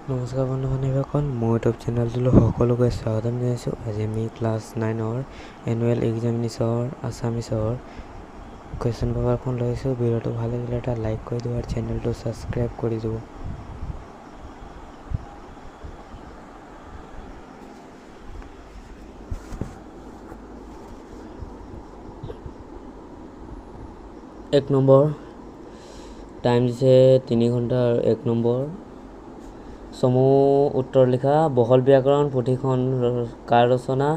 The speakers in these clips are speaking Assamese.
নমস্কাৰ বন্ধু বান্ধৱীসকল, মোৰ ইউটিউব চেনেলটোলৈ সকলোকে স্বাগতম জনাইছোঁ। আজি আমি ক্লাছ 9ৰ এনুৱেল এক্সামিনেশ্যনৰ আছামিছৰ কুৱেশ্যন পেপাৰখন লৈছোঁ। ভিডিঅ'টো ভাল লাগিলে এটা লাইক কৰি দিব আৰু চেনেলটো ছাবস্ক্ৰাইব কৰি দিব। এক নম্বৰ টাইম দিছে 3 ঘণ্টা আৰু 1 নম্বৰ সমূহ উত্তৰ লিখা। বহল ব্যাকৰণ পুথিখন কাৰ ৰচনা?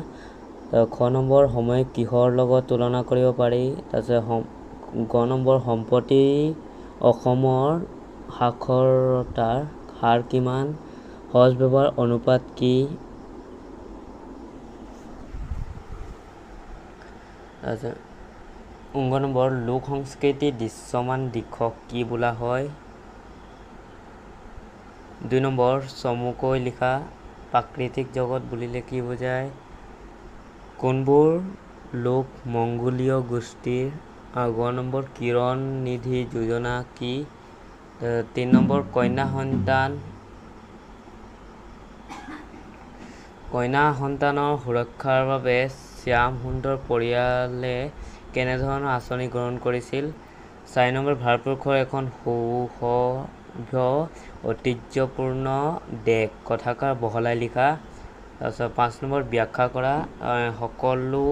খ নম্বৰ সময় কিহৰ লগত তুলনা কৰিব পাৰি? তাৰপিছত গ নম্বৰ সম্প্ৰতি অসমৰ সাক্ষৰতাৰ হাৰ কিমান? সহজ ব্যৱহাৰ অনুপাত কি? তাৰপিছত গ নম্বৰ লোক সংস্কৃতিৰ দৃশ্যমান দিশক কি বোলা হয়? 2 নম্বৰ চমুকৈ লিখা প্ৰাকৃতিক জগত বুলিলে কি বুজায়? কোনবোৰ লোক মংগোলীয় গোষ্ঠীৰ? গ নম্বৰ কিৰণ নিধি যোজনা কি? 3 নম্বৰ কন্যা সন্তানৰ সুৰক্ষাৰ বাবে শ্যাম সুন্দৰ পৰিয়ালে কেনেধৰণৰ আঁচনি গ্ৰহণ কৰিছিল? 4 নম্বৰ ভাৰতবৰ্ষৰ এখন সুসভ্য ঐতিহ্যপূৰ্ণ দেশ কথাষাৰ বহলাই লিখা। তাৰপিছত 5 নম্বৰ ব্যাখ্যা কৰা। সকলো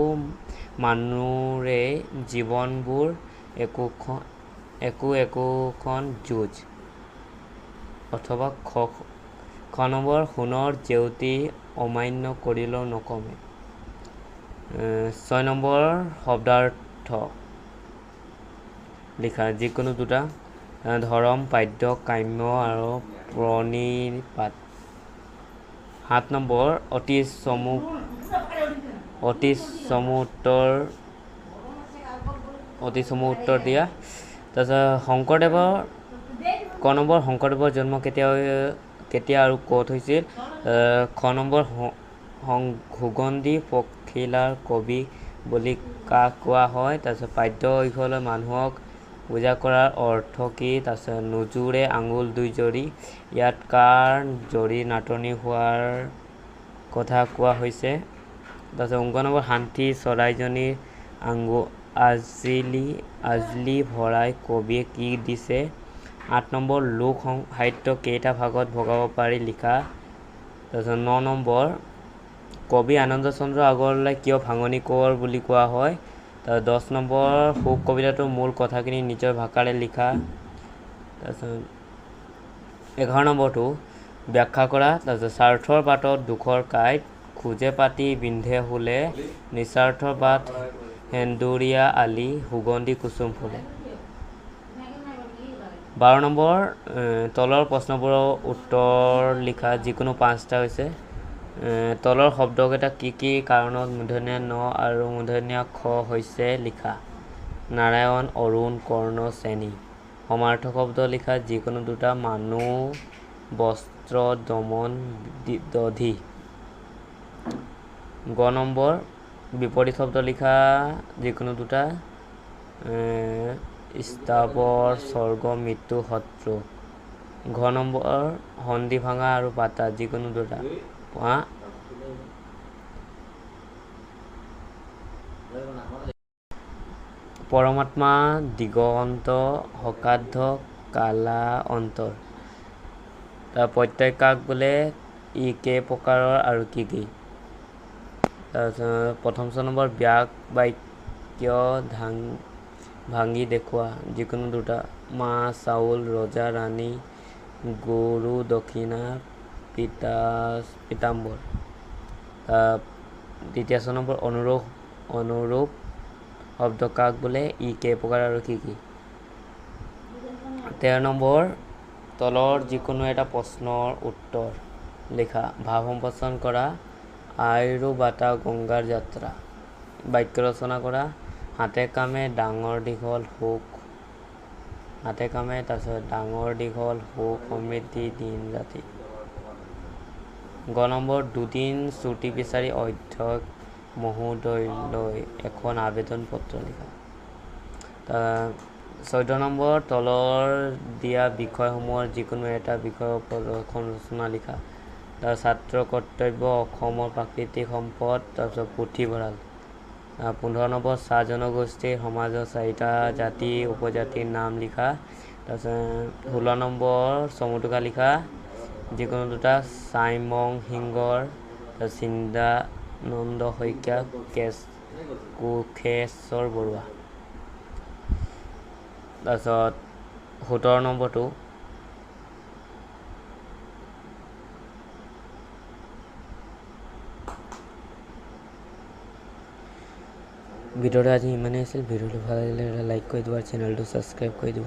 মানুহৰে জীৱনবোৰ একোখন যুঁজ অথবা খ নম্বৰ সোণৰ জেউতি অমান্য কৰিলেও নকমে। 6 নম্বৰ শব্দাৰ্থ লিখা যিকোনো দুটা। ধৰম পাদ্য কাম্য আৰু প্ৰণিপাত। 7 নম্বৰ অতি চমু উত্তৰ দিয়া। তাৰপিছত ক নম্বৰ শংকৰদেৱৰ জন্ম কেতিয়া আৰু ক'ত হৈছিল? খ নম্বৰ সুগন্ধি পখিলাৰ কবি বুলি কাক কোৱা হয়? তাৰপিছত পাদ্য ইফালে মানুহক পূজা কৰাৰ অৰ্থ কি? তাৰপিছত নোজোৰে আঙুল দুই জৰি, ইয়াত কাৰ জৰিৰ নাটনি হোৱাৰ কথা কোৱা হৈছে? তাৰপিছত গ নম্বৰ শান্তি চৰাইজনীৰ আজলি ভৰাই কবিয়ে কি দিছে? 8 নম্বৰ লোক সাহিত্য কেইটা ভাগত ভগাব পাৰি লিখা। তাৰপিছত 9 নম্বৰ কবি আনন্দ চন্দ্ৰ আগৰৱালাক কিয় ভাঙনি কোঁৱৰ বুলি কোৱা হয়? 10 নম্বৰ শোক কবিতাটোৰ মূল কথাখিনি নিজৰ ভাষাৰে লিখা। তাৰপিছত 11 নম্বৰটো ব্যাখ্যা কৰা। তাৰপিছত স্বাৰ্থৰ বাটত দুখৰ কাঁইট, খোজে পাতি বিন্ধে শূলে, নিস্বাৰ্থৰ বাট সেন্দুৰীয়া আলি, সুগন্ধি কুসুম ফুলে। 12 নম্বৰ তলৰ প্ৰশ্নবোৰৰ উত্তৰ লিখা যিকোনো 5টা হৈছে। তলৰ শব্দকেইটা কি কি কাৰণত মূৰ্ধন্য ণ আৰু মূৰ্ধন্য খ হৈছে লিখা। নাৰায়ণ, অৰুণ, কৰ্ণ, শ্ৰেণী। সমাৰ্থক শব্দ লিখা যিকোনো দুটা। মানুহ, বস্ত্ৰ, দমন, দধি। গ নম্বৰ বিপৰীত শব্দ লিখা যিকোনো দুটা। স্থাৱৰ, স্বৰ্গ, মৃত্যু, শত্ৰু। ঘ নম্বৰ সন্ধি ভাঙা আৰু পাতা যিকোনো দুটা। পৰমাত্মা, দিগন্ত, সকাদ্ধ, কালা অন্তৰ। প্ৰত্যয় কাক বোলে? ই কেই প্ৰকাৰৰ আৰু কি কি? তাৰপিছত প্ৰথম নম্বৰ বাক্য ভাঙি দেখুওৱা যিকোনো দুটা। মাহ, চাউল, ৰজা, ৰাণী, গৰু, দক্ষিণা, পীতাম্বৰ। দ্বিতীয় নম্বৰ অনুৰূপ শব্দ কাক বোলে? ই কেই প্ৰকাৰ আৰু কি কি? 13 নম্বৰ তলৰ যিকোনো এটা প্ৰশ্নৰ উত্তৰ লিখা। ভাৱ সম্প্ৰসাৰণ কৰা। আইৰু বাটা গংগাৰ যাত্ৰা। বাক্য ৰচনা কৰা। হাতে কামে ডাঙৰ দীঘল সুখ সমৃদ্ধি দিন ৰাতি। গ নম্বৰ দুদিন ছুটি বিচাৰি অধ্যক্ষ মহোদয়লৈ এখন আবেদন পত্ৰ লিখা। 14 নম্বৰ তলৰ দিয়া বিষয়সমূহৰ যিকোনো এটা বিষয়ৰ ওপৰত এখন ৰচনা লিখা। তাৰ ছাত্ৰ কৰ্তব্য, অসমৰ প্ৰাকৃতিক সম্পদ, তাৰপিছত পুথিভঁৰাল। 15 নম্বৰ চাহ জনগোষ্ঠীৰ সমাজৰ 4টা জাতি উপজাতিৰ নাম লিখা। তাৰপিছত 16 নম্বৰ চমুটোকা লিখা যিকোনো দুটা, চাইমং সিংহৰ, চিন্তানন্দ শইকীয়া, কোষেশ্বৰ বৰুৱা। তাৰপিছত 17 নম্বৰটো ভিডিঅ'টো আজি ইমানেই আছিল। ভিডিঅ'টো ভাল লাগিলে লাইক কৰি দিব আৰু চেনেলটো ছাবস্ক্ৰাইব কৰি দিব।